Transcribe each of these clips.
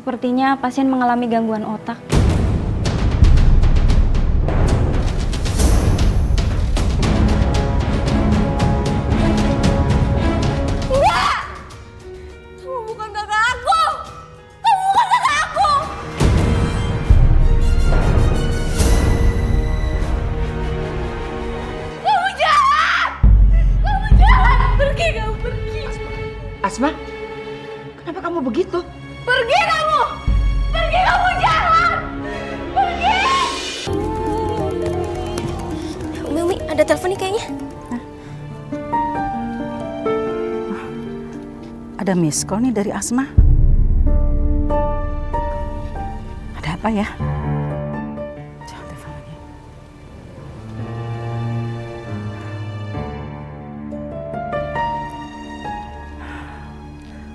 Sepertinya pasien mengalami gangguan otak. Enggak! Kamu bukan kakak aku! Kamu bukan kakak aku! Kamu jahat! Kamu jahat! Pergi kamu, pergi! Asma, kenapa kamu begitu? Pergi kamu! Pergi kamu jahat! Pergi! Umi, ada telepon nih kayaknya. Ada miss call nih dari Asma. Ada apa ya? Jangan telepon lagi.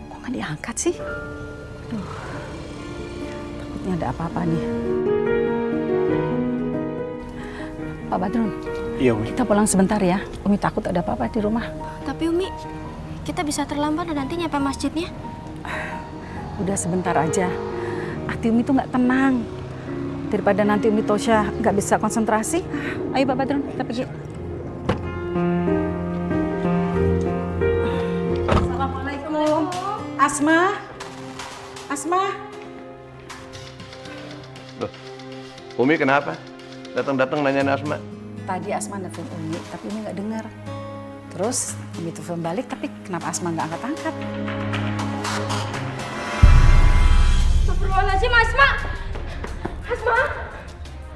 Kok nggak diangkat sih? Aduh, takutnya ada apa-apa nih. Pak Badrun, Iya, Umi. kita pulang sebentar ya. Umi takut ada apa-apa di rumah. Tapi Umi, kita bisa terlambat dan nanti nyampe masjidnya. Udah sebentar aja. Hati Umi tuh nggak tenang. Daripada nanti Umi Tosya nggak bisa konsentrasi. Ayo Pak Badrun, kita pergi. Assalamualaikum. Asma. Asma. Loh, Umi kenapa? Datang-datang nanyain Asma. Tadi Asma nelfon Umi, tapi Umi nggak dengar. Terus Umi telepon balik, tapi kenapa Asma nggak angkat-angkat? Astagfirullahaladzim, Asma! Asma!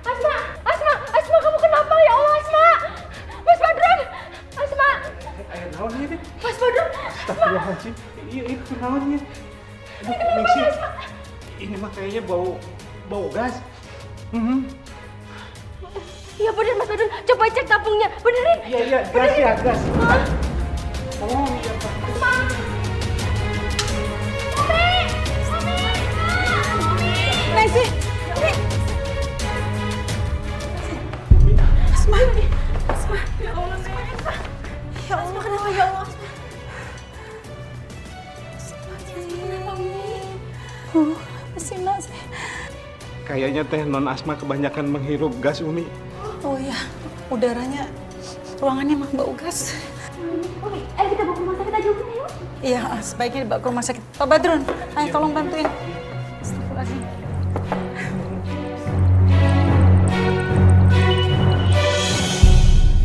Asma! Asma! Asma, kamu kenapa? Ya Allah, Asma! Mas Badrun! Asma! Ayo naon ya, Dek? Mas Badrun! Astagfirullahaladzim. Iya, itu naonnya. Aduh, Messi. Ini mah kayaknya bau gas. Iya bener, Mas Badrun. Coba cek tabungnya. Benerin. Iya, gas ya, gas. Oh, iya, Pak. Asma! Umi! Umi! Messi. Umi! Asma. Ya Allah, Asma. Ya Allah, kenapa ya Allah, Asma? Kenapa, Umi? Apa sih Mas? Kayaknya teh non Asma kebanyakan menghirup gas, Umi. Oh iya, udaranya, ruangannya mah bau gas. Umi, ayo kita bawa ke rumah sakit aja, Umi, yuk. Iya, sebaiknya dibawa ke rumah sakit. Pak Badrun, ayo tolong bantuin. Astagfirullahaladzim.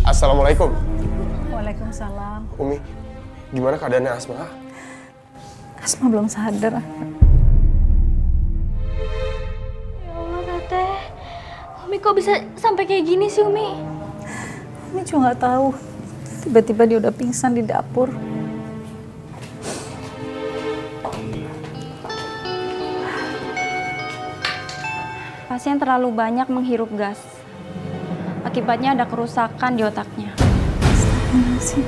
Assalamualaikum. Waalaikumsalam. Umi, gimana keadaannya Asma? Asma belum sadar. Ya Allah, Teteh. Umi kok bisa sampai kayak gini sih, Umi? Umi juga nggak tahu. Tiba-tiba dia udah pingsan di dapur. Pasien terlalu banyak menghirup gas. Akibatnya ada kerusakan di otaknya. Astagfirullahaladzim.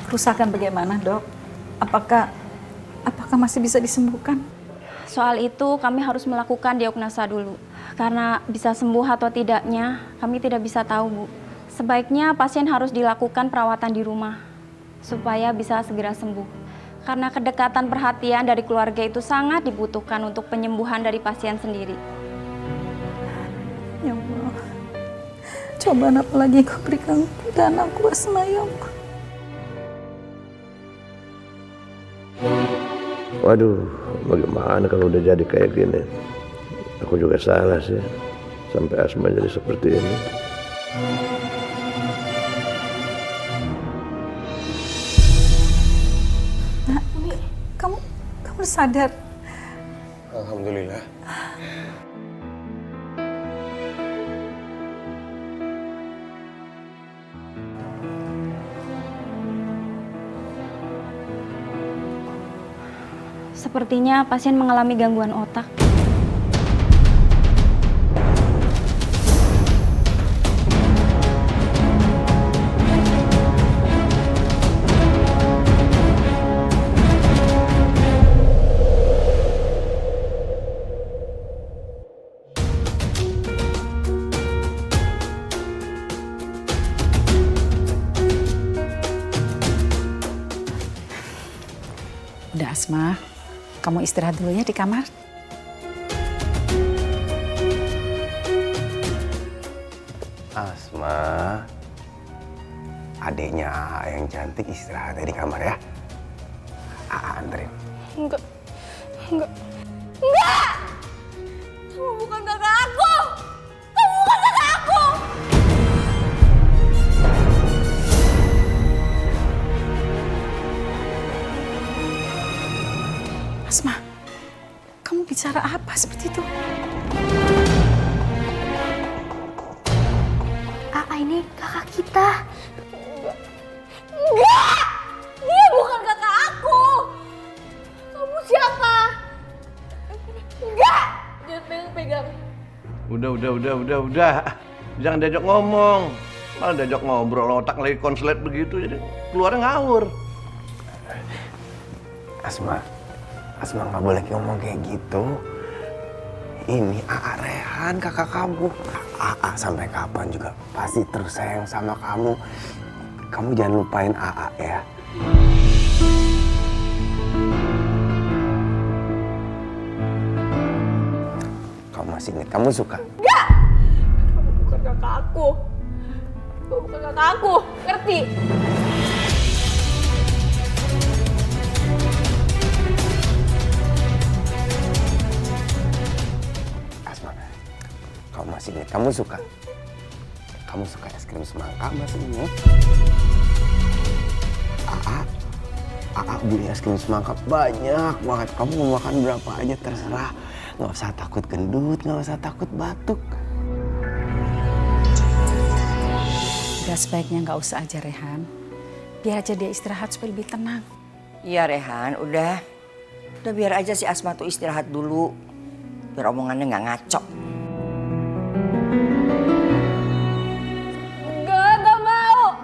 Kerusakan bagaimana, Dok? Apakah masih bisa disembuhkan? Soal itu kami harus melakukan diagnosa dulu. Karena bisa sembuh atau tidaknya, kami tidak bisa tahu, Bu. Sebaiknya pasien harus dilakukan perawatan di rumah supaya bisa segera sembuh. Karena kedekatan perhatian dari keluarga itu sangat dibutuhkan untuk penyembuhan dari pasien sendiri. Ya Allah. Cobaan apa lagi yang kau berikan pada anakku Asma, ya Allah. Waduh, bagaimana kalau udah jadi kayak gini? Aku juga salah sih, sampai Asma jadi seperti ini. Nak, kamu udah sadar? Alhamdulillah. Sepertinya pasien mengalami gangguan otak. Udah Asma, kamu istirahat dulu ya di kamar. Asma, adiknya AA yang cantik istirahat di kamar ya. AA anterin. Enggak. Kamu bukan kakak aku. Kamu bukan kakak aku. Asma, kamu bicara apa seperti itu? AA ini kakak kita. Enggak. Dia bukan kakak aku. Kamu siapa? Enggak. Jangan pegang. Udah. Jangan diajak ngomong. Malah diajak ngobrol, otak lagi konslet begitu, jadi keluarnya ngawur. Asma nggak boleh ngomong kayak gitu. Ini AA Rehan, kakak kamu. AA sampai kapan juga pasti terus sayang sama kamu. Kamu jangan lupain AA ya. Kamu masih ingat, kamu suka? Enggak. Kamu bukan kakak aku. Kamu bukan kakak aku. Ngerti? Asma, kamu masih ingat, kamu suka? Kamu suka es krim semangka, masih ingat? AA beli es krim semangka banyak banget. Kamu mau makan berapa aja terserah. Nggak usah takut gendut, nggak usah takut batuk. Udah sebaiknya nggak usah aja Rehan. Biar aja dia istirahat supaya lebih tenang. Iya Rehan, udah biar aja si Asma tuh istirahat dulu. Biar omongannya nggak ngaco. Enggak mau.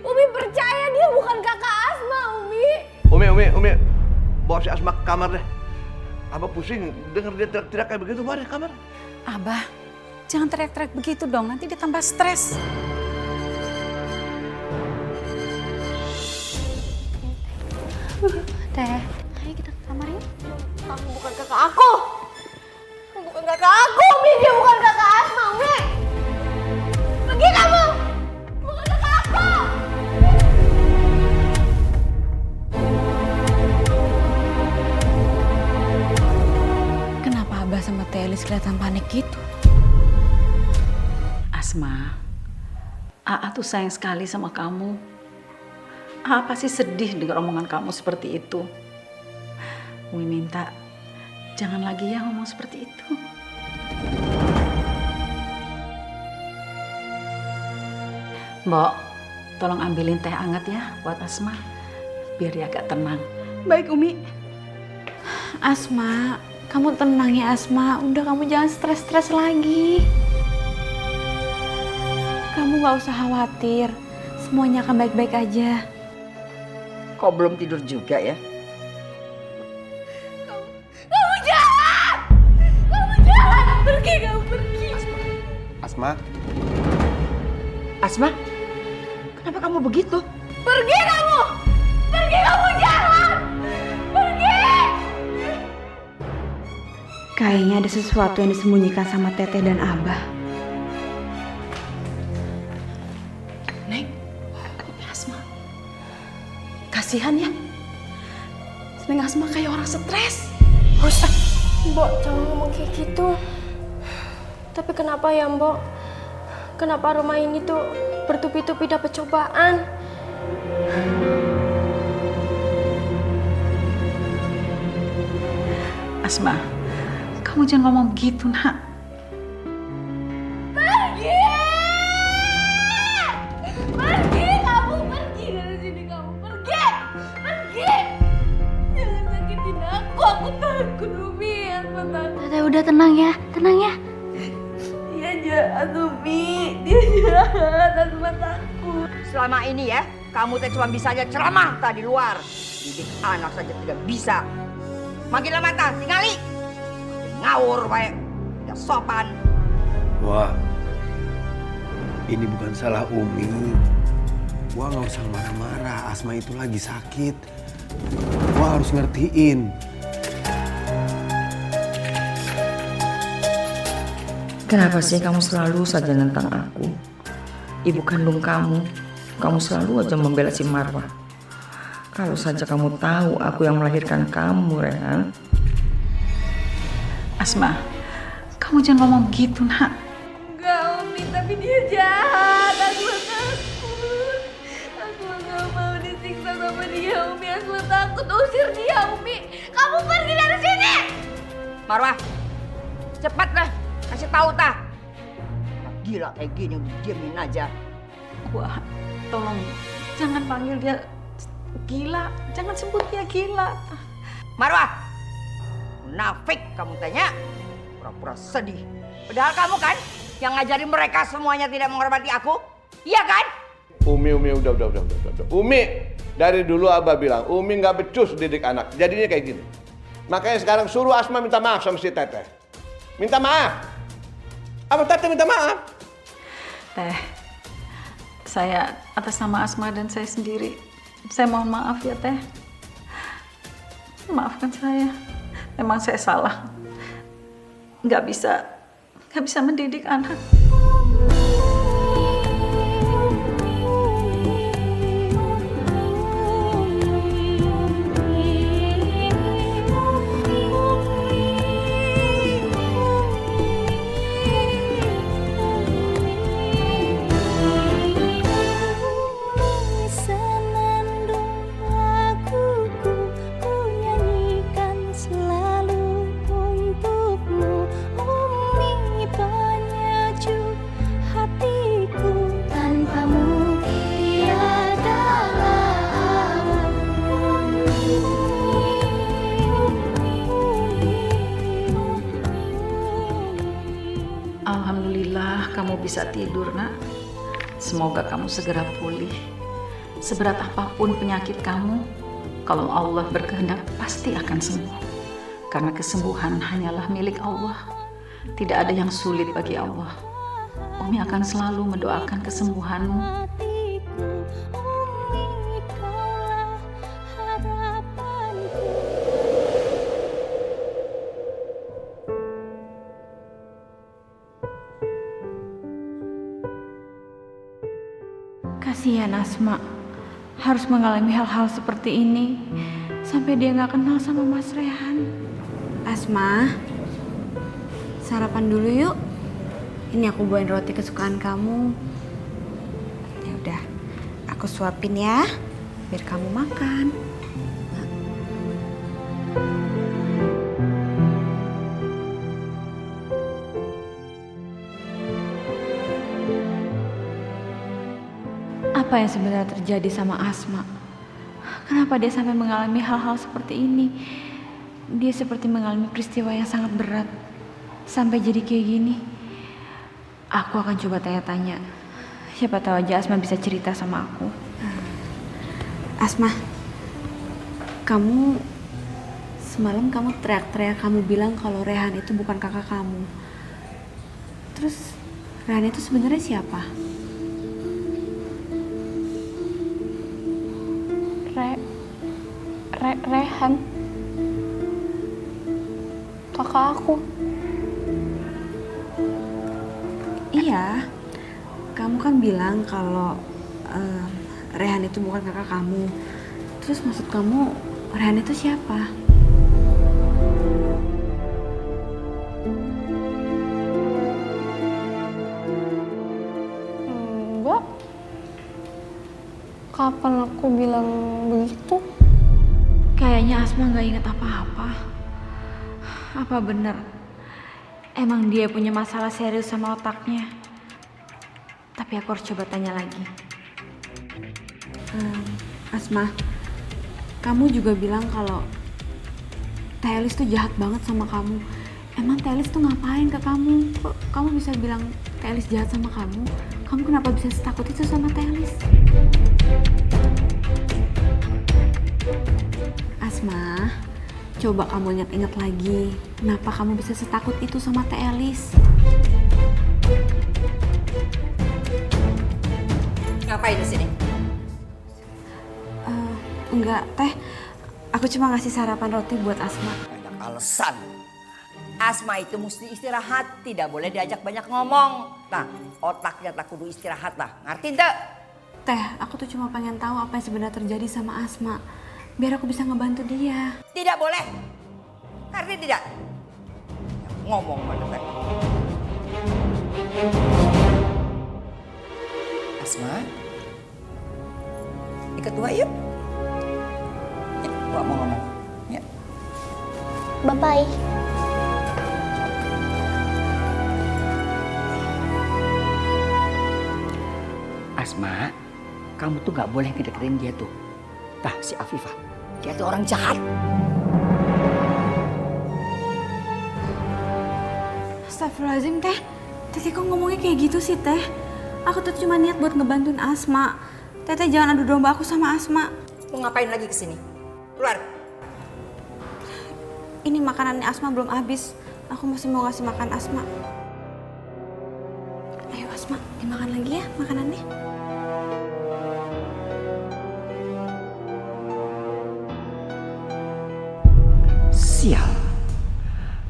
Umi percaya dia bukan kakak Asma, Umi. Umi, bawa si Asma ke kamar deh. Abah pusing denger dia teriak-teriak kayak begitu, bawa deh ke kamar. Abah, jangan teriak-teriak begitu dong, nanti dia tambah stres. Teh, ayo kita ke kamar yuk. Kamu bukan kakak aku. Kamu bukan kakak aku, Umi. Dia bukan kakak Asma, Umi. Pergi kamu. Bukan kakak aku. Kenapa Abah sama Teh Elis kelihatan panik gitu? Asma, AA tuh sayang sekali sama kamu. AA pasti sedih dengar omongan kamu seperti itu. Umi minta jangan lagi ya ngomong seperti itu. Mbok, tolong ambilin teh hangat ya buat Asma, biar dia agak tenang. Baik Umi. Asma, kamu tenang ya Asma. Udah kamu jangan stres-stres lagi. Kamu gak usah khawatir. Semuanya akan baik-baik aja. Kok belum tidur juga ya? Kamu jahat. Kamu jahat. Pergi kamu, pergi. Asma, Asma, kenapa kamu begitu? Pergi kamu. Pergi kamu jahat. Pergi. Kayaknya ada sesuatu yang disembunyikan sama Teteh dan Abah. Neng, Asma, kasihan ya. Neng Asma kayak orang stres. Mbok, jangan ngomong kayak gitu. Tapi kenapa ya, Mbok? Kenapa rumah ini tuh bertubi-tubi dapat cobaan? Asma, kamu jangan ngomong begitu, Nak. Pergi! Pergi kamu, pergi dari sini kamu. Pergi! Pergi! Jangan sakitin aku takut, Umi. Aku takut. Teteh udah tenang ya, tenang ya. Dia jahat, Umi. Dia jahat, Asma takut. Selama ini ya, kamu teh cuma bisanya ceramah tadi luar. Didik anak saja tidak bisa. Makin mata, tingali. Ngawur baik, tidak sopan. Wah, ini bukan salah Umi. Wah, nggak usah marah-marah. Asma itu lagi sakit. Gua harus ngertiin. Kenapa sih kamu selalu saja nentang aku? Ibu kandung kamu selalu aja membela si Marwah. Kalau saja kamu tahu aku yang melahirkan kamu, Rehan. Asma, kamu jangan ngomong gitu, nak. Enggak, Umi, tapi dia jahat. Asma takut. Asma gak mau disiksa sama dia, Umi. Asma takut. Usir dia, Umi. Kamu pergi dari sini. Marwah, cepat lah. Kasih tahu tah. Gila kayak gini diamin aja. Wah, tolong jangan panggil dia gila, jangan sebut dia gila. Marwah, munafik kamu tanya. Pura-pura sedih. Padahal kamu kan yang ngajarin mereka semuanya tidak menghormati aku. Iya kan? Umi, udah. Umi, dari dulu Abah bilang, Umi nggak becus didik anak. Jadinya kayak gini. Makanya sekarang suruh Asma minta maaf sama si Teteh. Minta maaf. Apa Teteh minta maaf? Teh, saya atas nama Asma dan saya sendiri, saya mohon maaf ya Teh. Maafkan saya, memang saya salah. Nggak bisa mendidik anak. Alhamdulillah kamu bisa tidur, nak. Semoga kamu segera pulih. Seberat apapun penyakit kamu, kalau Allah berkehendak pasti akan sembuh. Karena kesembuhan hanyalah milik Allah. Tidak ada yang sulit bagi Allah. Umi akan selalu mendoakan kesembuhanmu. Kasihan Asma harus mengalami hal-hal seperti ini sampai dia nggak kenal sama Mas Rehan. Asma, sarapan dulu yuk. Ini aku bawain roti kesukaan kamu. Ya udah, aku suapin ya, biar kamu makan. Apa yang sebenarnya terjadi sama Asma? Kenapa dia sampai mengalami hal-hal seperti ini? Dia seperti mengalami peristiwa yang sangat berat sampai jadi kayak gini. Aku akan coba tanya-tanya. Siapa tahu aja Asma bisa cerita sama aku. Asma, kamu semalam kamu teriak-teriak, kamu bilang kalau Rehan itu bukan kakak kamu. Terus Rehan itu sebenarnya siapa? Rehan. Kakak aku. Iya, kamu kan bilang kalau Rehan itu bukan kakak kamu. Terus maksud kamu Rehan itu siapa? Enggak. Kapan aku bilang begitu? Kayaknya Asma nggak ingat apa-apa. Apa bener? Emang dia punya masalah serius sama otaknya? Tapi aku harus coba tanya lagi. Asma, kamu juga bilang kalau Teh Elis tuh jahat banget sama kamu. Emang Teh Elis tuh ngapain ke kamu? Kok kamu bisa bilang Teh Elis jahat sama kamu? Kamu kenapa bisa setakut itu sama Teh Elis? Asma, coba kamu ingat-ingat lagi. Kenapa kamu bisa setakut itu sama Teh Elis? Ngapain di sini? Enggak, Teh. Aku cuma ngasih sarapan roti buat Asma. Banyak alasan. Asma itu mesti istirahat, tidak boleh diajak banyak ngomong. Nah, otaknya tak kudu istirahat lah, ngerti ndak? Teh, aku tuh cuma pengen tahu apa yang sebenarnya terjadi sama Asma. Biar aku bisa ngebantu dia. Tidak boleh. Ngerti tidak? Ngomong mana teh? Asma, ikut Wak yuk. Ya, Wak mau ngomong. Ya. Bye-bye. Asma, kamu tuh gak boleh ngedeketin dia tuh. Tah, si Afifah, dia tuh orang jahat. Astagfirullahaladzim, Teh. Teteh kok ngomongnya kayak gitu sih, Teh? Aku tuh cuma niat buat ngebantuin Asma. Teteh jangan adu domba aku sama Asma. Mau ngapain lagi kesini? Keluar. Ini makanannya Asma belum habis. Aku masih mau ngasih makan Asma. Ayo Asma, dimakan lagi ya makanannya. Sial.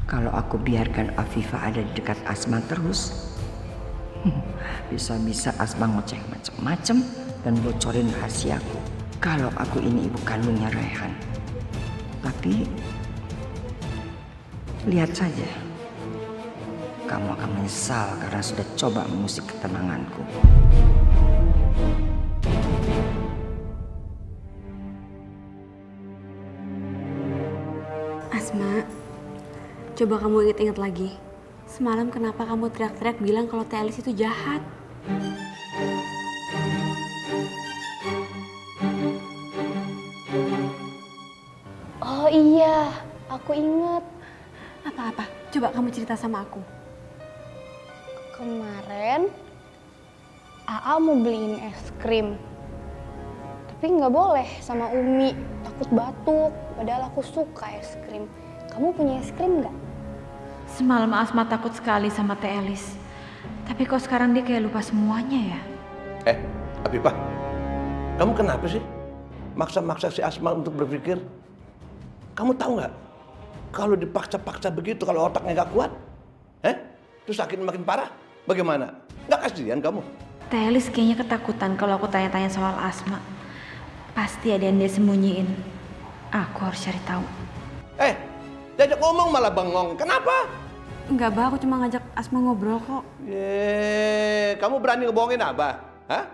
Kalau aku biarkan Afifah ada di dekat Asma terus, bisa-bisa Asma ngoceh macem-macem dan bocorin rahasiaku. Kalau aku ini ibu kandungnya Rehan. Tapi lihat saja, kamu akan menyesal karena sudah coba mengusik ketenanganku. Asma, coba kamu inget-inget lagi. Semalam kenapa kamu teriak-teriak bilang kalau Teh Elis itu jahat? Oh iya, aku inget. Apa-apa? Coba kamu cerita sama aku. Kemarin AA mau beliin es krim. Tapi nggak boleh sama Umi, takut batuk. Padahal aku suka es krim. Kamu punya es krim nggak? Semalam Asma takut sekali sama Teh Elis. Tapi kok sekarang dia kayak lupa semuanya ya? Afifah, kamu kenapa sih maksa-maksa si Asma untuk berpikir? Kamu tahu nggak? Kalau dipaksa-paksa begitu, kalau otaknya nggak kuat, terus sakit makin parah, bagaimana? Nggak kasihan kamu? Teh Elis kayaknya ketakutan kalau aku tanya-tanya soal Asma. Pasti ada yang dia sembunyiin. Aku harus cari tahu. Diajak ngomong malah bengong. Kenapa? Enggak, Bah. Aku cuma ngajak Asma ngobrol kok. Kamu berani ngebohongin Abah? Hah?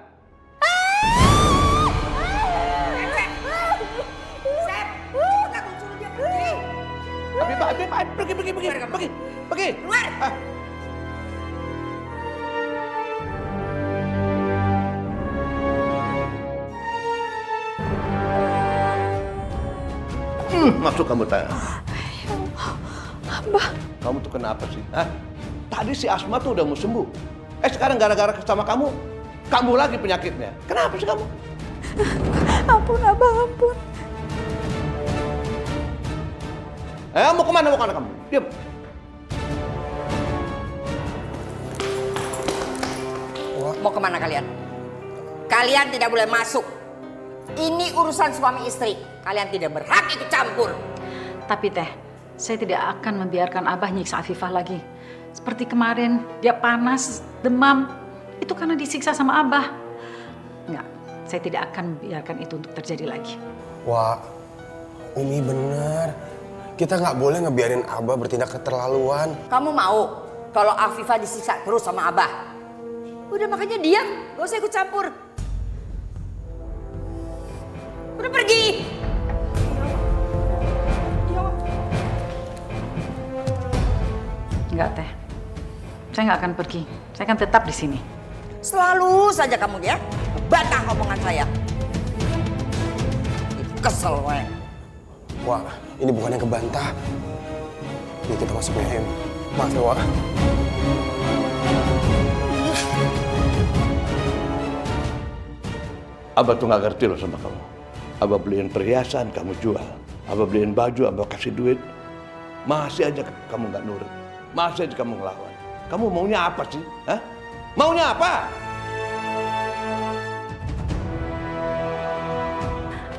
Afifah, pergi. Keluar. Masuk kamu tanya. Abah. Kamu tuh kenapa sih? Hah? Tadi si Asma tuh udah mau sembuh. Sekarang gara-gara sama kamu lagi penyakitnya. Kenapa sih kamu? Ampun, Abah, ampun. Mau kemana kamu? Diam. Mau kemana kalian? Kalian tidak boleh masuk. Ini urusan suami istri. Kalian tidak berhak ikut campur. Tapi Teh, saya tidak akan membiarkan Abah nyiksa Afifah lagi. Seperti kemarin, dia panas, demam. Itu karena disiksa sama Abah. Enggak, saya tidak akan membiarkan itu untuk terjadi lagi. Wah, Umi bener. Kita nggak boleh ngebiarin Abah bertindak keterlaluan. Kamu mau kalau Afifah disiksa terus sama Abah? Udah makanya diam, gak usah ikut campur. Udah pergi. Enggak, Teh. Saya nggak akan pergi. Saya akan tetap di sini. Selalu saja kamu ya, bantah omongan saya. Kesel, weh. Wah, ini bukan yang kebantah. Ini kita masuk BM. Maaf ya, Wak. Abah tuh nggak ngerti loh sama kamu. Abah beliin perhiasan, kamu jual. Abah beliin baju, Abah kasih duit. Masih aja kamu nggak nurut. Masih aja kamu ngelawan. Kamu maunya apa sih? Hah? Maunya apa?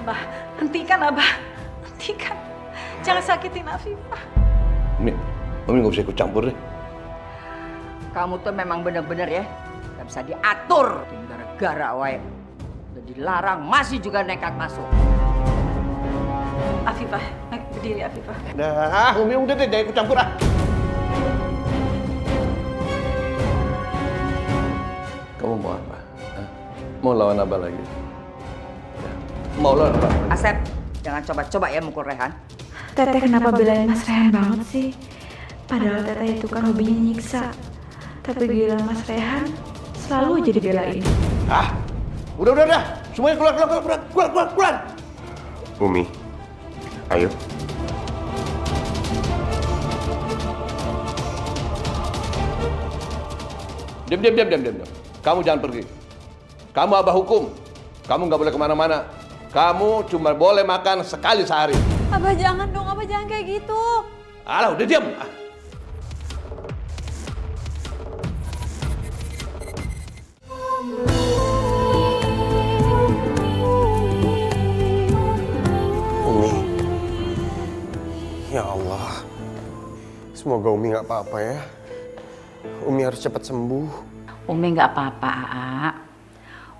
Abah, hentikan Abah. hentikan. Jangan sakitin Afifah. Umi nggak bisa ikut campur deh. Kamu tuh memang bener-bener ya, gak bisa diatur. Gara-gara wae. Udah dilarang, masih juga nekat masuk. Afifah, berdiri Afifah. Nah, Umi udah deh, jangan ikut campur ah. Kamu mau apa? Hah? Mau lawan Abah lagi? Ya. Mau lawan Abah? Asep, jangan coba-coba ya mukul Rehan. Teteh kenapa belain Mas Rehan banget sih? Padahal Teteh itu kan hobinya nyiksa. Tapi giliran Mas Rehan selalu aja dibelain. Ah, udah. Semuanya keluar. Umi, ayo. Diam. Kamu jangan pergi. Kamu Abah hukum. Kamu nggak boleh kemana-mana. Kamu cuma boleh makan sekali sehari. Abah jangan dong, Abah jangan kayak gitu. Alah, udah diam. Ah. Umi, ya Allah, semoga Umi nggak apa-apa ya. Umi harus cepat sembuh. Umi nggak apa-apa, Aa.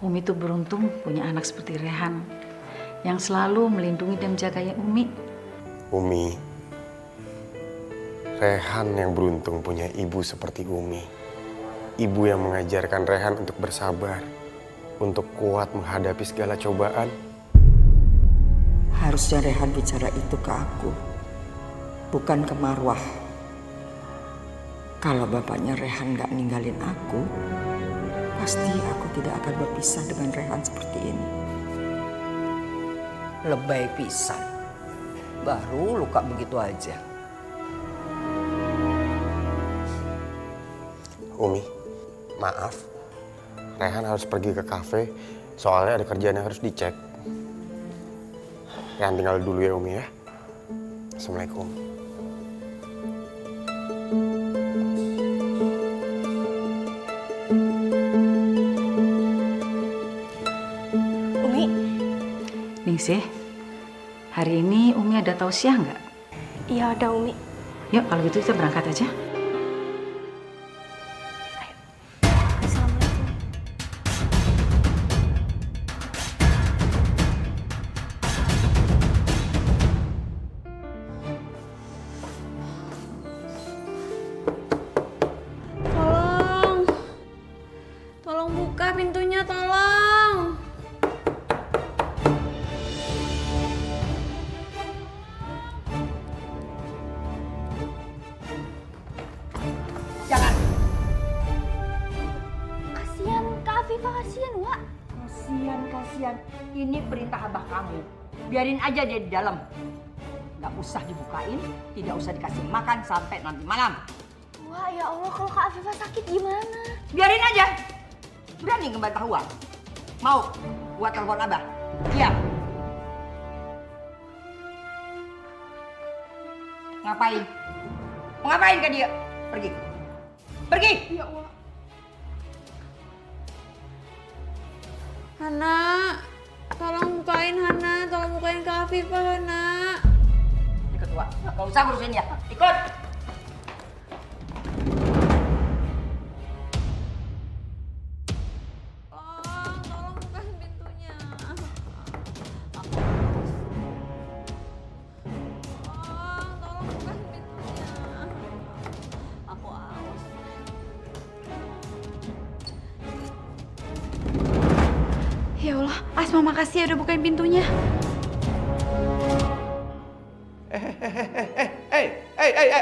Umi tuh beruntung punya anak seperti Rehan yang selalu melindungi dan menjaganya Umi. Umi, Rehan yang beruntung punya ibu seperti Umi. Ibu yang mengajarkan Rehan untuk bersabar, untuk kuat menghadapi segala cobaan. Harusnya Rehan bicara itu ke aku, bukan ke Marwah. Kalau bapaknya Rehan gak ninggalin aku, pasti aku tidak akan berpisah dengan Rehan seperti ini. Lebay pisan. Baru luka begitu aja. Umi, maaf. Rehan harus pergi ke kafe, soalnya ada kerjaan yang harus dicek. Rehan tinggal dulu ya Umi ya. Assalamualaikum. Umi, Ningsih, hari ini Umi ada tausiah nggak? iya ada Umi. Yuk kalau gitu kita berangkat aja. Assalamualaikum. Tolong buka pintunya, tolong. Jangan. Kasihan Kak Afifah, kasihan Wak. Kasihan. Ini perintah abah kamu. Biarin aja dia di dalam. Gak usah dibukain, tidak usah dikasih makan sampai nanti malam. Wah ya Allah, kalau Kak Afifah sakit gimana? Biarin aja. Berani ngebantah uang. Mau buat telepon abah? Iya. Ngapain? Mau ngapain ke dia? Pergi. Pergi. Ya Allah. Hana, tolong bukain Hana, tolong bukain Kak Afifah Hana. Ikut gua. Gak usah ngurusin ya. Ikut. Tolong bukain pintunya. Tolong bukain pintunya. Aku haus. Ya Allah, Asma makasih ya udah bukain pintunya.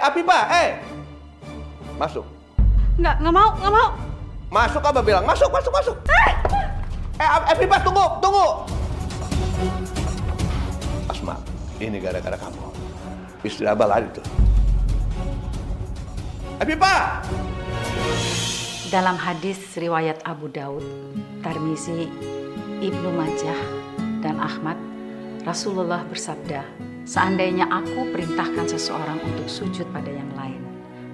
Afifah, masuk. Nggak mau. Masuk Abah bilang, masuk. Afifah tunggu. Asma, ini gara-gara kamu. Istri Abah lari tuh. Afifah! Dalam hadis riwayat Abu Daud, Tirmizi, Ibnu Majah, dan Ahmad, Rasulullah bersabda, seandainya aku perintahkan seseorang untuk sujud pada yang lain,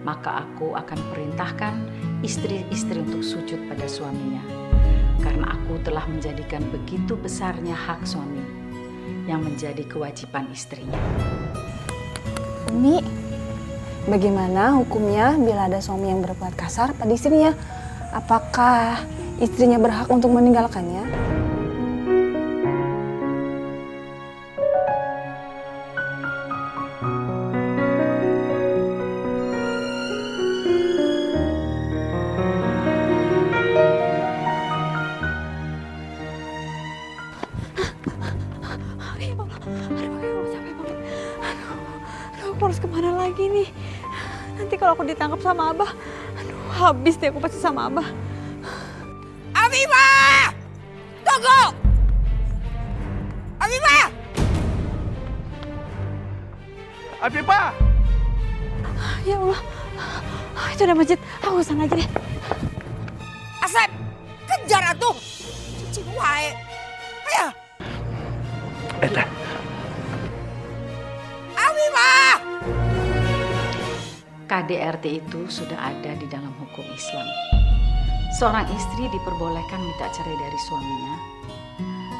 maka aku akan perintahkan istri-istri untuk sujud pada suaminya. Karena aku telah menjadikan begitu besarnya hak suami. yang menjadi kewajiban istrinya. Umi, bagaimana hukumnya bila ada suami yang berbuat kasar pada istrinya? Apakah istrinya berhak untuk meninggalkannya? Aku harus kemana lagi nih? Nanti kalau aku ditangkap sama Abah, aduh habis deh aku pasti sama Abah. Afifah! Tunggu! Afifah! Afifah! Ya Allah, itu ada masjid. Aku kesana aja deh. Asep! Kejar atuh! Cicing wae. Ayo! Eta. Afifah! KDRT itu sudah ada di dalam hukum Islam. Seorang istri diperbolehkan minta cerai dari suaminya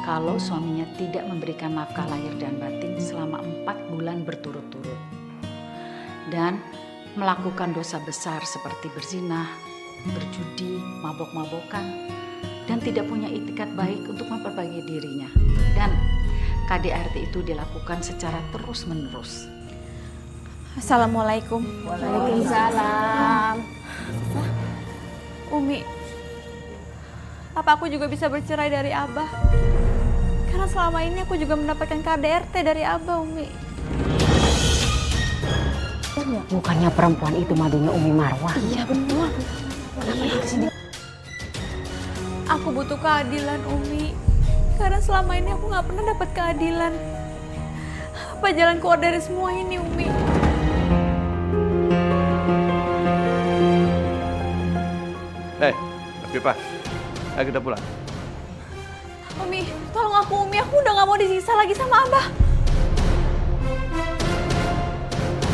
kalau suaminya tidak memberikan nafkah lahir dan batin selama 4 bulan berturut-turut dan melakukan dosa besar seperti berzina, berjudi, mabok-mabokan, dan tidak punya itikat baik untuk memperbaiki dirinya. Dan KDRT itu dilakukan secara terus-menerus. Assalamualaikum. Waalaikumsalam. Umi, apa aku juga bisa bercerai dari Abah? Karena selama ini aku juga mendapatkan KDRT dari Abah, Umi. Bukannya perempuan itu madunya Umi Marwah? Iya benar. Aku butuh keadilan, Umi. Karena selama ini aku nggak pernah dapat keadilan. Apa jalan keluar dari semua ini, Umi? Afifah, ayo kita pulang. Umi, tolong aku, Umi. Aku udah nggak mau disiksa lagi sama Abah.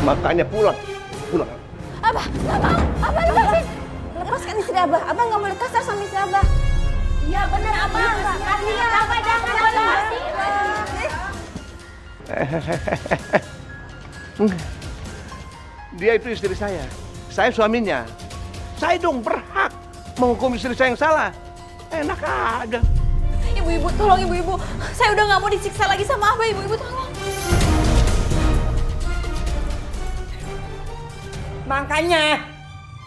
Makanya pulang. Pulang. Abah, nggak mau. Abah lepasin. Lepaskan istri Abah. Abah nggak boleh kasar sama istri Abah. Iya bener Abah. Kasihan Abah jangan lepasin. Dia itu istri saya suaminya. Saya dong berhak menghukum istri saya yang salah. Enak aja. Ibu-ibu, tolong ibu-ibu. Saya udah nggak mau disiksa lagi sama Abah, ibu-ibu tolong. Makanya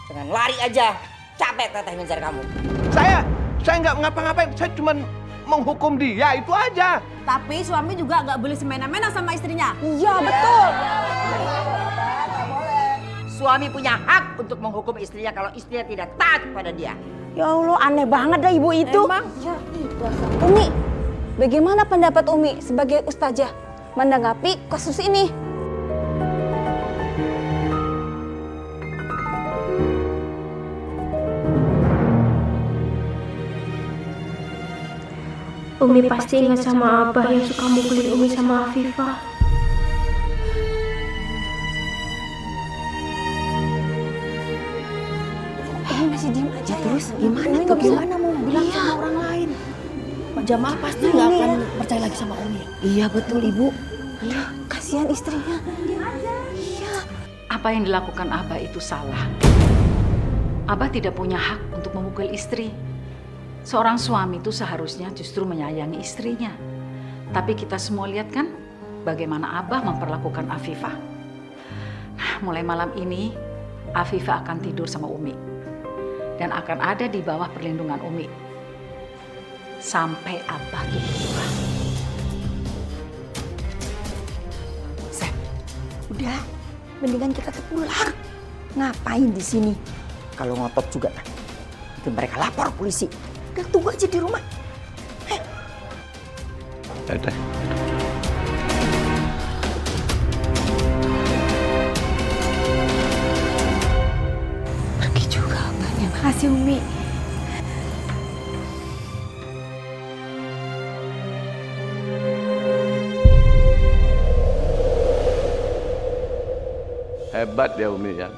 jangan lari aja. Capek teteh ngejar kamu. Saya nggak ngapa-ngapain. Saya cuma menghukum dia, itu aja. Tapi suami juga nggak boleh semena-mena sama istrinya. Iya, betul. Suami punya hak untuk menghukum istrinya kalau istrinya tidak taat pada dia. Ya Allah, aneh banget dah ibu itu. Emang? Umi, bagaimana pendapat Umi sebagai ustazah menanggapi kasus ini? Umi pasti ingat sama Abah yang suka mukulin Umi sama Afifah. Masih diam aja ya. Terus gimana tuh? Gimana mau bilang sama orang lain? Pak Jamal pasti nggak akan percaya lagi sama Umi. Iya betul ibu. Iya, kasihan istrinya. Apa yang dilakukan Abah itu salah. Abah tidak punya hak untuk memukul istri. Seorang suami itu seharusnya justru menyayangi istrinya. Tapi kita semua lihat kan bagaimana Abah memperlakukan Afifah. Mulai malam ini Afifah akan tidur sama Umi. Dan akan ada di bawah perlindungan Umi. Sampai Abah tutup muka. Sep, udah, mendingan kita pulang. Ngapain di sini? Kalau ngotot juga, nanti mereka lapor polisi. Udah tunggu aja di rumah. Teteh. Pergi juga Abahnya. Makasih Umi. Hebat ya Umi ya.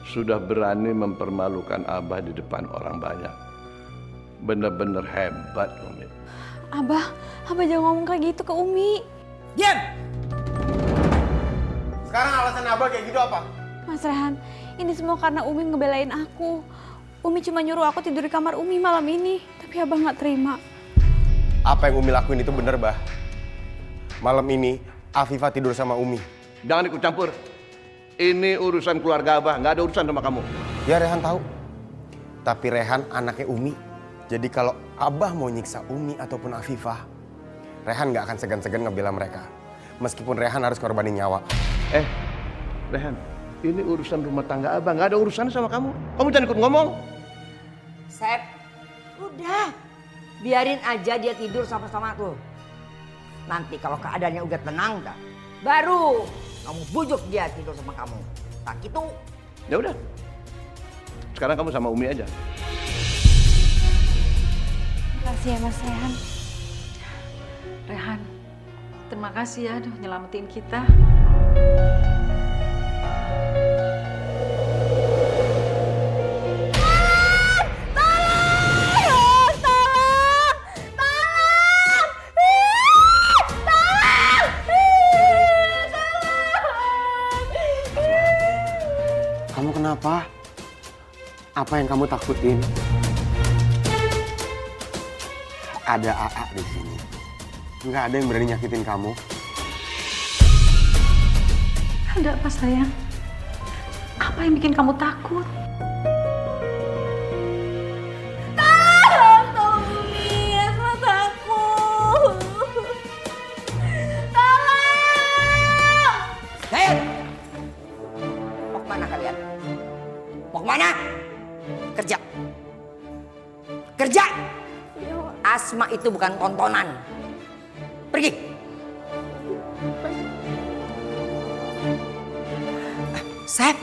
Sudah berani mempermalukan Abah di depan orang banyak. Bener-bener hebat Umi. Abah jangan ngomong kayak gitu ke Umi. Diam! Sekarang alasan Abah kayak gitu apa? Mas Rehan, ini semua karena Umi ngebelain aku. Umi cuma nyuruh aku tidur di kamar Umi malam ini, tapi Abah nggak terima. Apa yang Umi lakuin itu bener, Bah. Malam ini Afifah tidur sama Umi. Jangan ikut campur. Ini urusan keluarga Abah, nggak ada urusan sama kamu. Ya Rehan tahu. Tapi Rehan anaknya Umi. Jadi kalau Abah mau nyiksa Umi ataupun Afifah, Rehan nggak akan segan-segan ngebela mereka. Meskipun Rehan harus korbanin nyawa. Rehan, ini urusan rumah tangga Abah, nggak ada urusan sama kamu. Kamu jangan ikut ngomong. Sep, udah. Biarin aja dia tidur sama-sama tuh. Nanti kalau keadaannya udah tenang dah, baru kamu bujuk dia tidur sama kamu. Tak gitu. Ya udah. Sekarang kamu sama Umi aja. Makasih ya Mas Rehan. Rehan, terima kasih ya udah nyelamatin kita. Kamu kenapa? Apa yang kamu takutin? Ada AA di sini. Nggak ada yang berani nyakitin kamu. Ada apa sayang? Apa yang bikin kamu takut? Tolong Umi, Asma takut. Tolong! Hei! Mau kemana kalian? Mau kemana? Kerja. Kerja! Asma itu bukan tontonan. Pergi. Sep.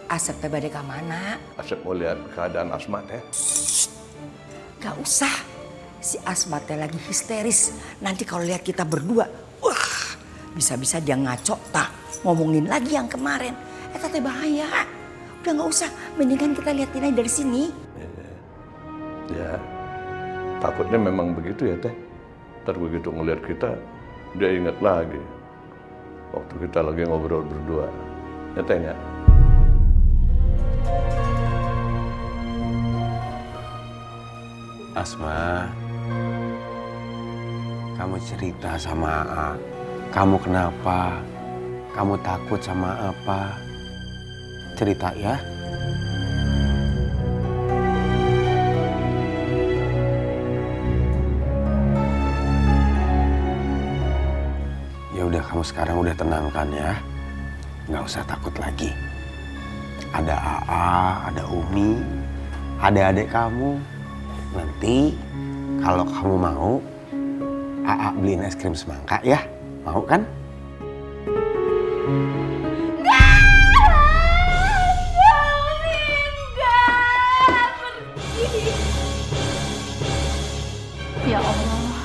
Asep teh bade ka mana? Asep mau lihat keadaan Asma teh. Gak usah. Si Asma teh lagi histeris. Nanti kalau lihat kita berdua, wah, bisa-bisa dia ngaco tak ngomongin lagi yang kemarin. Eta teh bahaya. Udah gak usah. Mendingan kita liatin aja dari sini. Ya, takutnya memang begitu ya teh. Ntar begitu ngeliat kita, dia ingat lagi waktu kita lagi ngobrol berdua. Ya teh nggak? Asma, kamu cerita sama AA. Kamu kenapa? Kamu takut sama apa? Cerita ya. Ya udah, kamu sekarang udah tenang kan ya? Nggak usah takut lagi. Ada AA, ada Umi, ada adik kamu. Nanti kalau kamu mau, AA beliin es krim semangka ya. Mau kan? Ya Allah,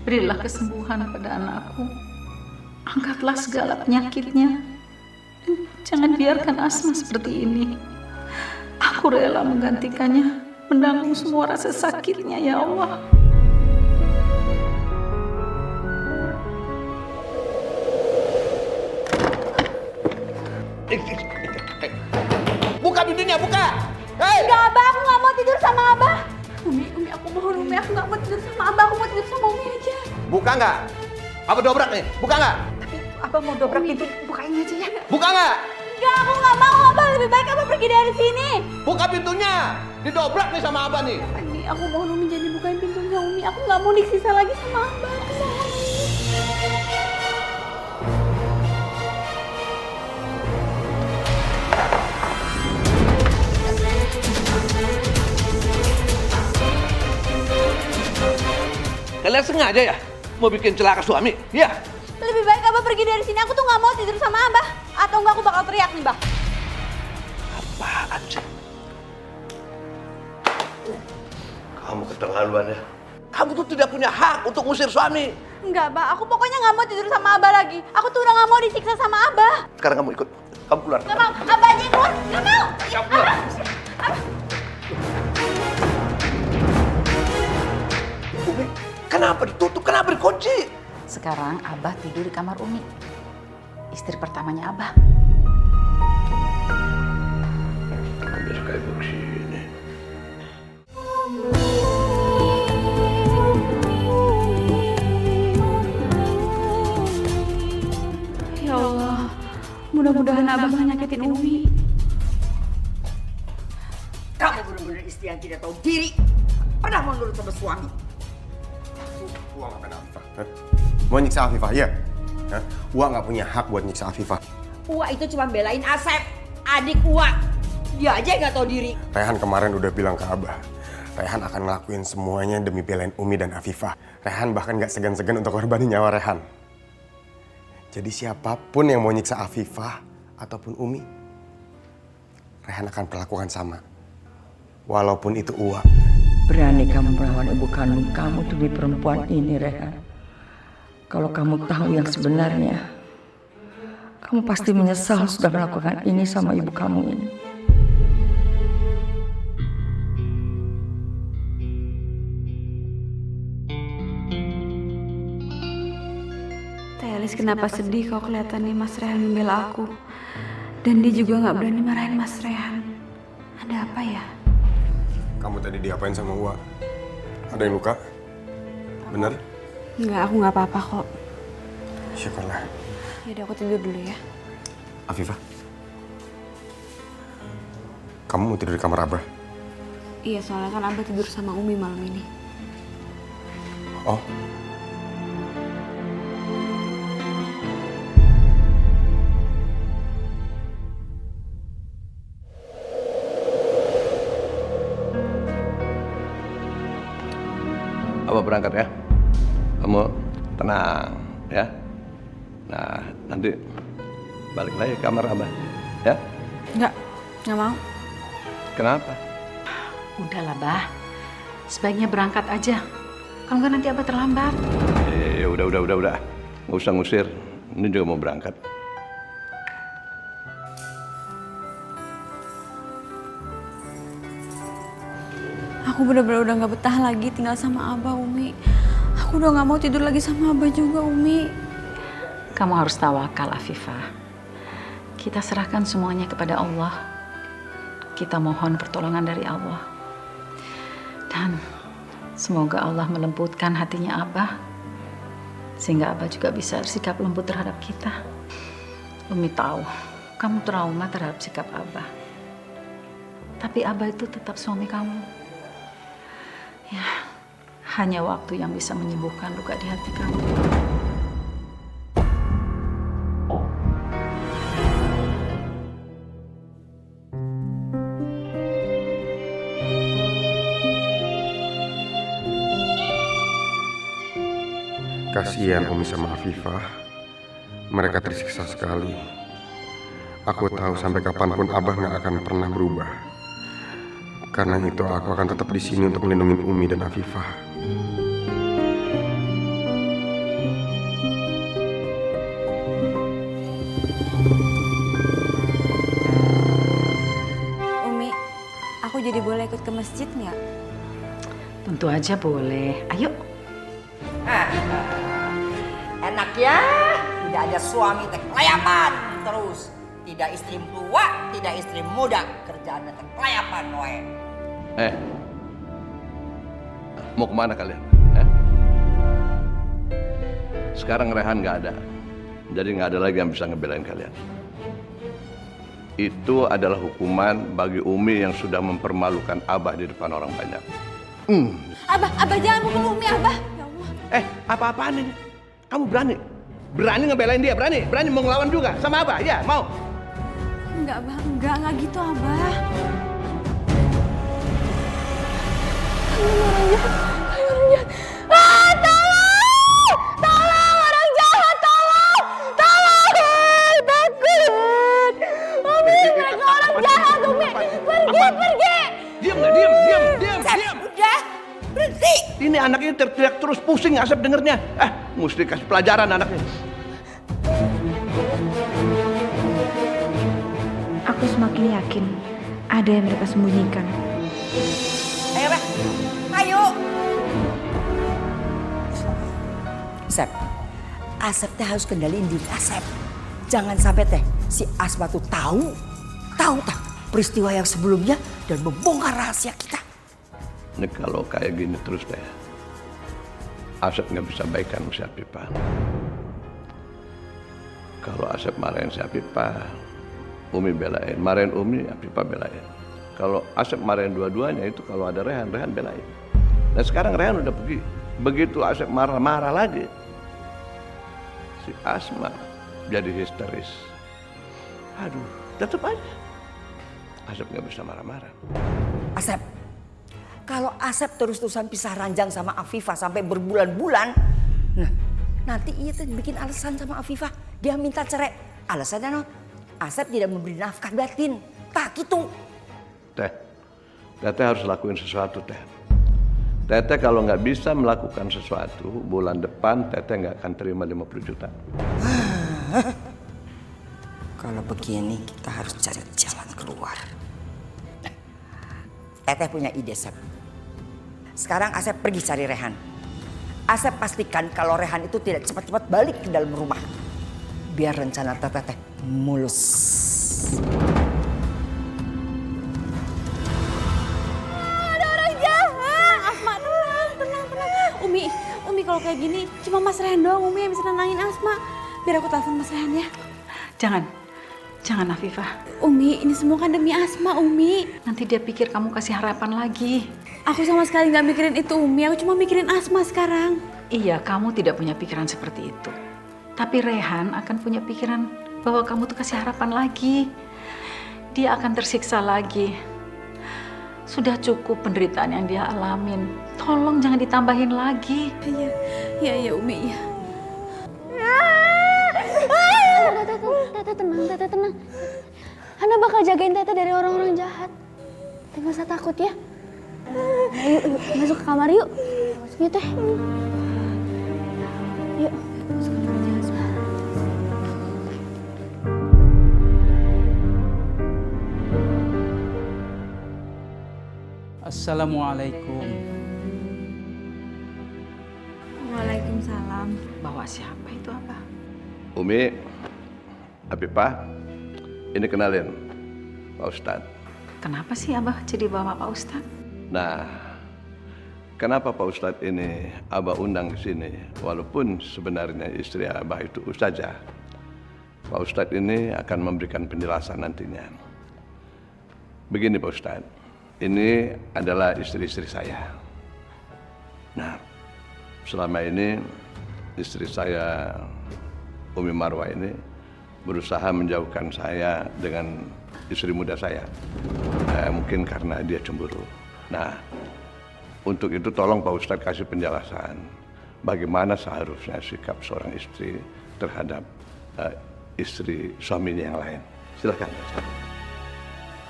berilah kesembuhan pada anakku. Angkatlah segala penyakitnya. Dan jangan biarkan Asma seperti ini. Aku rela menggantikannya, menanggung semua rasa sakitnya ya Allah. Buka pintunya, buka! Hei! Enggak, Abah, aku nggak mau tidur sama Abah. Umi, aku mohon Umi, aku nggak mau tidur sama Abah, aku mau tidur sama Umi aja. Buka nggak? Apa dobrak nih? Buka nggak? Abah mau dobrak pintu, bukain aja ya. Buka nggak? Enggak, aku nggak mau Abah, lebih baik Abah pergi dari sini. Buka pintunya! Didobrak nih sama Abah nih. Umi, aku mohon Umi jangan dibukain pintunya Umi. Aku nggak mau disiksa lagi sama Abah. Aku mohon Umi. Kalian sengaja ya mau bikin celaka suami? Iya. Lebih baik Abah pergi dari sini, aku tuh nggak mau tidur sama Abah. Atau enggak aku bakal teriak nih, Bah. Apaan sih? Kamu keterlaluan ya. Kamu tuh tidak punya hak untuk ngusir suami. Enggak, Bah, aku pokoknya nggak mau tidur sama Abah lagi. Aku tuh udah nggak mau disiksa sama Abah. Sekarang kamu ikut. Kamu keluar. Nggak mau, Abah aja yang keluar. Nggak mau. Kamu keluar. Umi, kenapa ditutup? Kenapa dikunci? Sekarang Abah tidur di kamar Umi. Istri pertamanya Abah. Habis kayak begini. Ya Allah, mudah-mudahan Abah gak nyakitin Umi. Kamu benar-benar istri yang tidak tahu diri. Pernah mau nurut sama suami. Gua ngapain Afifah? Hah? Mau nyiksa Afifah, iya? Hah? Gua nggak punya hak buat nyiksa Afifah. Ua itu cuma belain Asep, adik Ua. Dia aja nggak tahu diri. Rehan kemarin udah bilang ke Abah, Rehan akan ngelakuin semuanya demi belain Umi dan Afifah. Rehan bahkan nggak segan-segan untuk korbanin nyawa Rehan. Jadi siapapun yang mau nyiksa Afifah ataupun Umi, Rehan akan perlakukan sama. Walaupun itu Ua. Berani kamu melawan ibu kandung kamu demi perempuan ini, Rehan. Kalau kamu tahu yang sebenarnya, kamu pasti menyesal sudah melakukan ini sama ibu kamu ini. Telis kenapa sedih kalau kelihatannya Mas Rehan membela aku. Dan dia juga gak berani marahin Mas Rehan. Ada apa ya? Kamu tadi diapain sama Ua? Ada yang luka? Bener? Enggak, aku gak apa-apa kok. Syukurlah. Yaudah aku tidur dulu ya. Afifah, kamu mau tidur di kamar Abah? Iya, soalnya kan Abah tidur sama Umi malam ini. Oh. Abah berangkat ya. Kamu tenang ya. Nah, nanti balik lagi ke kamar Abah. Ya? Enggak mau. Kenapa? Udahlah, Bah. Sebaiknya berangkat aja. Kalau nggak nanti Abah terlambat. Udah. Nggak usah ngusir. Ini juga mau berangkat. Aku bener-bener udah gak betah lagi tinggal sama Abah, Umi. Aku udah gak mau tidur lagi sama Abah juga, Umi. Kamu harus tawakal, Afifah. Kita serahkan semuanya kepada Allah. Kita mohon pertolongan dari Allah. Dan semoga Allah melembutkan hatinya Abah. Sehingga Abah juga bisa bersikap lembut terhadap kita. Umi tahu, kamu trauma terhadap sikap Abah. Tapi Abah itu tetap suami kamu. Ya, hanya waktu yang bisa menyembuhkan luka di hati kamu. Kasihan Umi sama Afifah. Mereka tersiksa sekali. Aku tahu sampai kapanpun Abah nggak akan pernah berubah. Karena itu aku akan tetap di sini untuk melindungi Umi dan Afifah. Umi, aku jadi boleh ikut ke masjid nggak? Tentu aja boleh. Ayo. Enak ya, tidak ada suami teh kelayapan terus. Tidak istri tua, tidak istri muda, kerjaan teh kelayapan wae. Mau kemana kalian? Sekarang Rehan nggak ada, jadi nggak ada lagi yang bisa ngebelain kalian. Itu adalah hukuman bagi Umi yang sudah mempermalukan Abah di depan orang banyak. Abah jangan mukul Umi, Abah. Ya Allah. Apa-apaan ini? Kamu berani? Berani ngebelain dia? Berani? Berani mau ngelawan juga sama Abah? Ya, mau? Enggak, Abah. Enggak gitu, Abah. Orang jahat. Tolong! Tolong, orang jahat, tolong! Tolong! Takut! Umi, mereka orang jahat, Umi! Pergi! Diam nggak? Diam! Udah, berhenti. Ini anak ini teriak terus, pusing Asep dengernya. Mesti kasih pelajaran anaknya. Aku semakin yakin ada yang mereka sembunyikan. Ayo, Bah. Ayo. Sep, Asep teh harus kendaliin diri Asep. Jangan sampai teh si Asma tuh tahu tak peristiwa yang sebelumnya dan membongkar rahasia kita. Ini kalau kayak gini terus deh, Asep nggak bisa baikan si Afifah. Kalau Asep marahin si Afifah, Umi belain. Marahin Umi, Afifah belain. Kalau Asep marahin dua-duanya itu kalau ada Rehan belain. Dan sekarang Rehan udah pergi. Begitu Asep marah-marah lagi, si Asma jadi histeris. Aduh, tetep aja Asep nggak bisa marah-marah. Asep, kalau Asep terus-terusan pisah ranjang sama Afifah sampai berbulan-bulan, nah nanti ia tuh bikin alasan sama Afifah. Dia minta cerai. Alasannya no, Asep tidak memberi nafkah batin. Tak gitu. Teteh harus lakuin sesuatu, Teh. Teteh kalau nggak bisa melakukan sesuatu, bulan depan Teteh nggak akan terima 50 juta. Kalau begini kita harus cari jalan keluar. Teteh punya ide, Sep. Sekarang Asep pergi cari Rehan. Asep pastikan kalau Rehan itu tidak cepat-cepat balik ke dalam rumah. Biar rencana Teteh mulus. Ada orang jahat. Asma, tenang. Umi kalau kayak gini cuma Mas Rehan doang Umi yang bisa nenangin Asma. Biar aku telepon Mas Rehan ya. Jangan Afifah. Umi, ini semua kan demi Asma, Umi. Nanti dia pikir kamu kasih harapan lagi. Aku sama sekali nggak mikirin itu, Umi. Aku cuma mikirin Asma sekarang. Iya, kamu tidak punya pikiran seperti itu. Tapi Rehan akan punya pikiran bahwa kamu tuh kasih harapan lagi. Dia akan tersiksa lagi. Sudah cukup penderitaan yang dia alamin. Tolong jangan ditambahin lagi. Iya, Umi, iya. Teteh tenang. Ana bakal jagain Teteh dari orang-orang jahat. Teteh gak usah takut ya. Ayo, masuk ke kamar yuk. Yuk Teh. Yuk, masuk ke kamar aja. Assalamualaikum. Waalaikumsalam. Bawa siapa itu, Abah? Umi, Afifah, ini kenalin Pak Ustadz. Kenapa sih Abah jadi bawa Pak Ustadz? Nah, kenapa Pak Ustadz ini Abah undang ke sini? Walaupun sebenarnya istri Abah itu ustazah. Pak Ustadz ini akan memberikan penjelasan nantinya. Begini Pak Ustadz, ini adalah istri-istri saya. Nah, selama ini istri saya, Umi Marwah ini, berusaha menjauhkan saya dengan istri muda saya. Mungkin karena dia cemburu. Nah, untuk itu tolong Pak Ustadz kasih penjelasan bagaimana seharusnya sikap seorang istri terhadap istri suaminya yang lain. Silakan.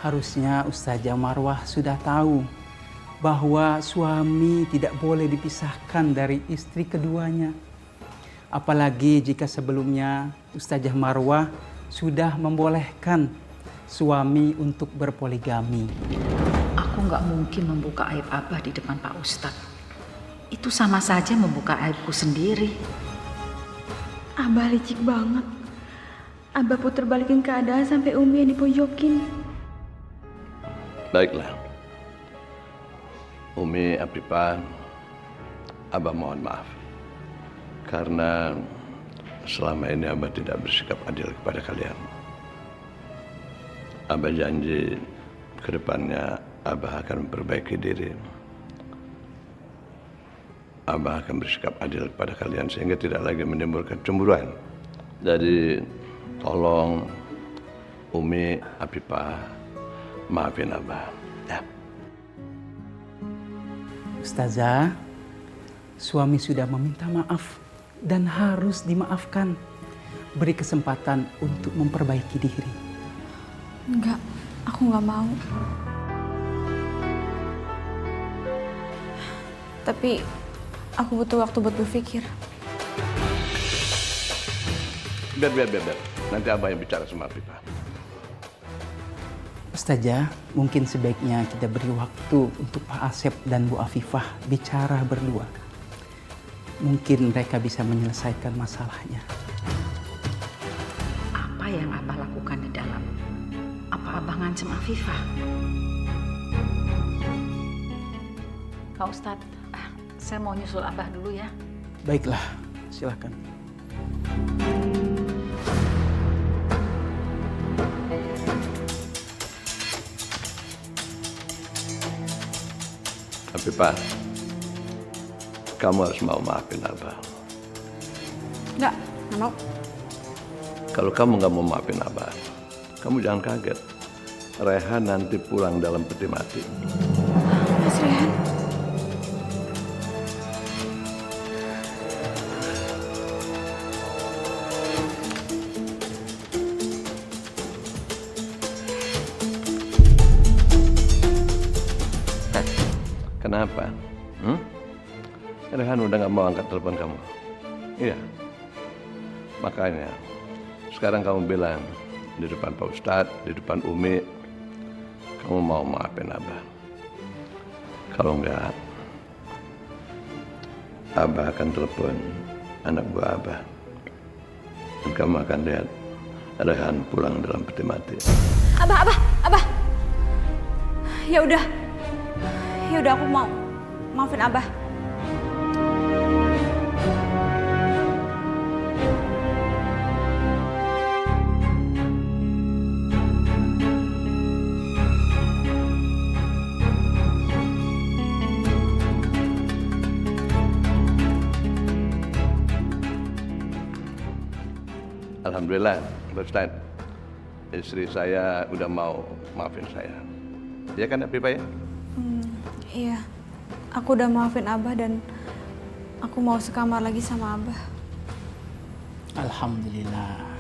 Harusnya Ustazah Marwah sudah tahu bahwa suami tidak boleh dipisahkan dari istri keduanya. Apalagi jika sebelumnya Ustazah Marwah sudah membolehkan suami untuk berpoligami. Aku nggak mungkin membuka aib Abah di depan Pak Ustadz. Itu sama saja membuka aibku sendiri. Abah licik banget. Abah puter balikin keadaan sampai Umi yang dipojokin. Baiklah. Umi, Afifah, Abah mohon maaf. Karena selama ini Abah tidak bersikap adil kepada kalian. Abah janji ke depannya Abah akan memperbaiki diri. Abah akan bersikap adil kepada kalian sehingga tidak lagi menimbulkan cemburuan. Jadi tolong Umi, Afifah, maafin Abah. Ya. Ustazah, suami sudah meminta maaf dan harus dimaafkan. Beri kesempatan untuk memperbaiki diri. Enggak, aku nggak mau. Tapi aku butuh waktu buat berpikir. Biar. Nanti Abah yang bicara sama Afifah. Ustazah, mungkin sebaiknya kita beri waktu untuk Pak Asep dan Bu Afifah bicara berdua. mungkin mereka bisa menyelesaikan masalahnya. Apa yang Abah lakukan di dalam? Apa Abah ngancam Afifah? Pak Ustadz, saya mau nyusul Abah dulu ya. Baiklah, silakan. Tapi Pak, kamu harus mau maafin Abah. Nggak mau. Kalau kamu nggak mau maafin Abah, kamu jangan kaget. Rehan nanti pulang dalam peti mati. Mas Rehan. Kenapa? Rehan udah nggak mau angkat telepon kamu. Iya. Makanya sekarang kamu bilang di depan Pak Ustadz, di depan Umi, kamu mau maafin Abah. Kalau enggak, Abah akan telepon anak buah Abah. Dan kamu akan lihat Rehan pulang dalam peti mati. Abah. Ya udah aku mau maafin Abah. Alhamdulillah, Pak Ustadz, istri saya udah mau maafin saya. Iya kan, Afifah ya? Iya, aku udah maafin Abah dan aku mau sekamar lagi sama Abah. Alhamdulillah.